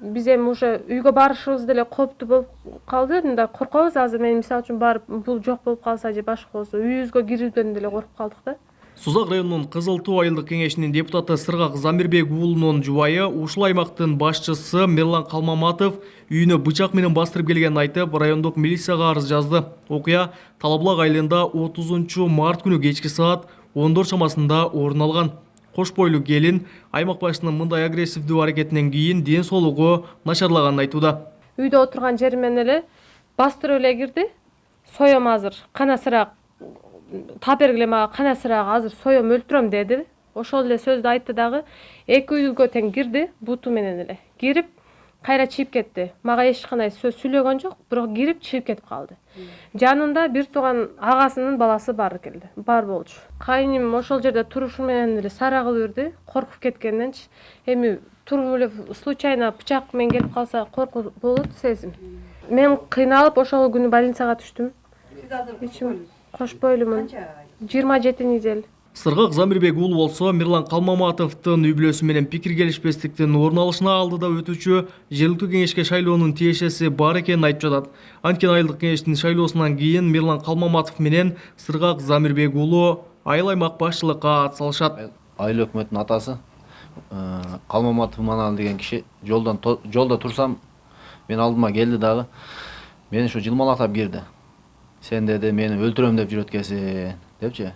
Биз эми уже үйгө барышыбыз деле кооптуу болуп калды. Мындай коркобуз азыр. Мен мисалы үчүн барып бул жок болуп калса же башка болсо үйүбүзгө кирүүдөн деле коркуп калдык да. Сузак районунун Кызыл Тоо айылдык кеңешинин депутаты Сыргак Замирбек уулунун жубайы ушул аймактын башчысы Мирлан Калмаматов үйүнө бычак менен бастырып келгенин айтып, райондук милицияга арыз жазды. Окуя Талаблак айылында 30 март күнү кечки саат 10 чамасында орун алган. Кош бойлуу келин аймак башчысынын мындай агрессивдүү аракетинен кийин ден соолугу начарлаганын айтууда. Үйдө отурган жери менен эле бастырып эле кирди. Соем азыр канасыраак тап бергиле мага канасыраак азыр соем өлтүрөм деди. Ошол эле сөздү айтты дагы. Эки үйгө тең кирди, буту менен эле. Кирип кайра чыйып кетти. Мага эч кандай сөз сүйлөгөн жок, бирок кирип чыйып кетип калды. Жанында бир тууган агасынын баласы бар келди. Бар болчу. Кайним ошол жерде турушу менен эле сарагып үрдү, коркуп кеткенденчи. Эми туруп эле случайно бычак менен келип калса коркуу болот сезим. Мен кыйналып ошол күнү больницага түштүм. Ичим кош бойлумун. 27 Сыргак Замирбек уулу болсо Мирлан Калмаматовдун үй бүлөсү менен пикир келишпестиктин орун алышына алдыда өтүүчү жергиликтүү кеңешке шайлоонун тиешеси бар экенин айтып жатат. Анткени айылдык кеңештин шайлоосунан кийин Мирлан Калмаматов менен Сыргак Замирбек уулу айыл аймак башчылыкка ат салышат. Айыл өкмөтүнүн атасы Калмаматов Манал деген киши жолдо турсам мен алдыма келди дагы мени ушу жылмалатап кирди. Сен деди мени өлтүрөм деп жүрөт экенсиң депчи.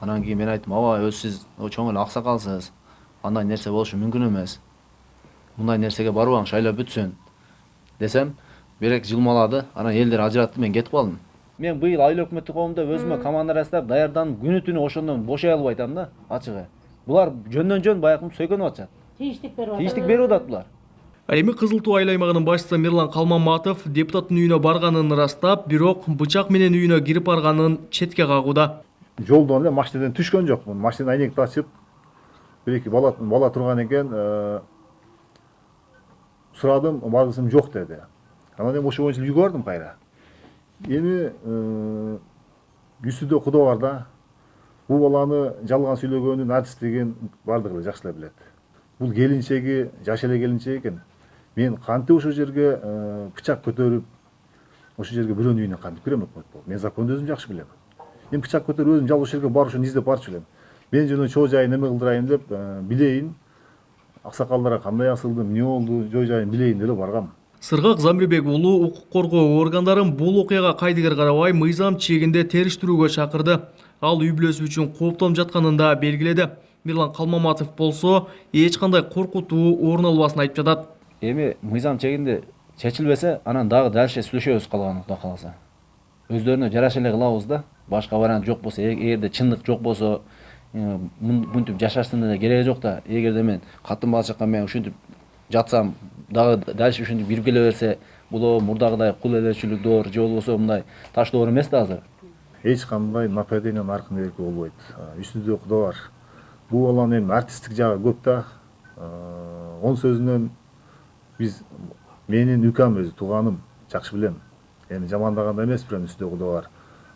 Анан кийин мен айттым, ооба сиз чоң эле аксакалсыз. Андай нерсе болушу мүмкүн эмес. Мындай нерсеге барбаң, шайлоо бүтсүн десем, берек жылмалады. Анан элдер ажыратты, мен кетип калдым. Мен быйыл айыл өкмөттүк коомдо өзүмө команда ырастап, даярданып, күнү түнү ошондон бошой албай атам да, ачыгы. Булар жөндөн жөн баягы сөйкөнүп атышат. Тийиштик берип атат булар. Эми Кызыл Тоо айыл аймагынын башчысы Мирлан Калмаматов депутаттын үйүнө барганын ырастап, бирок бычак менен үйүнө кирип барганын четке кагууда. Жолдон эле машинадан түшкөн жокмун. Машина айнекти ачып, бир-эки бала турган экен, сурадым, багысым жок деди. Анан эми ошо боюнча үйгө бардым кайра. Эми үстүдө Кудо бар да. Бул баланы жалган сүйлөгөнүн адистигин бардыгы эле жакшы эле билет. Бул келинчеги, жаш эле келинчек экен. Мен кантип ошол жерге бычак көтөрүп, ошол жерге бирөөнүн үйүнө кантип кирем өкмөт болуп. Мен законду өзүм жакшы билем. Мен бычак көтөрүп өзүм жалгыз жерге барып ошону издеп барчу элем. Мен жөнү чоо жайын эме кылдырайын деп билейин. Аксакалдарга кандай асылды, эмне болду, жоо жайын билейин деп баргам. Сыргак Замирбек уулу укук коргоо органдарын бул окуяга кайдыгер карабай мыйзам чегинде териштирүүгө чакырды. Ал үй бүлөсү үчүн кооптонуп жатканын да белгиледи. Мирлан Калмаматов болсо эч кандай коркутуу орун албасын айтып жатат. Эми мыйзам чегинде чечилбесе, анан дагы дальше сүйлөшөбүз калган Кудай кааласа. Өздөрүнө жараша эле кылабыз да. Башка вариант жок болсо, эгерде чындык жок болсо, мынтип жашаштын да кереги жок да. Эгерде мен катын бала чакка менен ушинтип жатсам, дагы дальше ушинтип бирип келе берсе, бул мурдагыдай кул элечилик доор же болбосо мындай таш доор эмес да азыр. Эч кандай нападениянын аркын эрке болбойт. Үстүдө Кудо бар. Бул баланын эми артисттик жагы көп да. Он сөзүнөн биз менин үкам өзү тууганым жакшы билем. Эми жамандаганда эмес, бирок үстүдө Кудо бар.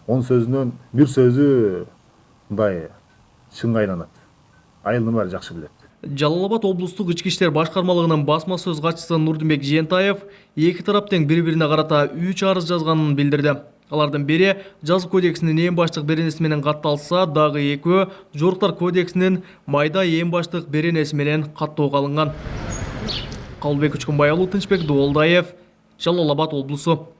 Он сөзүнөн бир сөзү мындай чынга айланат. Айылдын баары жакшы билет. Жалал Абад облустук ички иштер башкармалыгынын басма сөз катчысы Нурдинбек Жыентаев эки тарап тең бири-бирине карата 3 арыз жазганын билдирди. Алардын бири жаза кодексинин эң баштык беренеси менен катталса, дагы экөө жоруктар кодексинин майда эң баштык беренеси менен каттоого алынган. Калыбек Учкунбай уулу, Тынчбек Доолдаев, Жалал Абад облусу.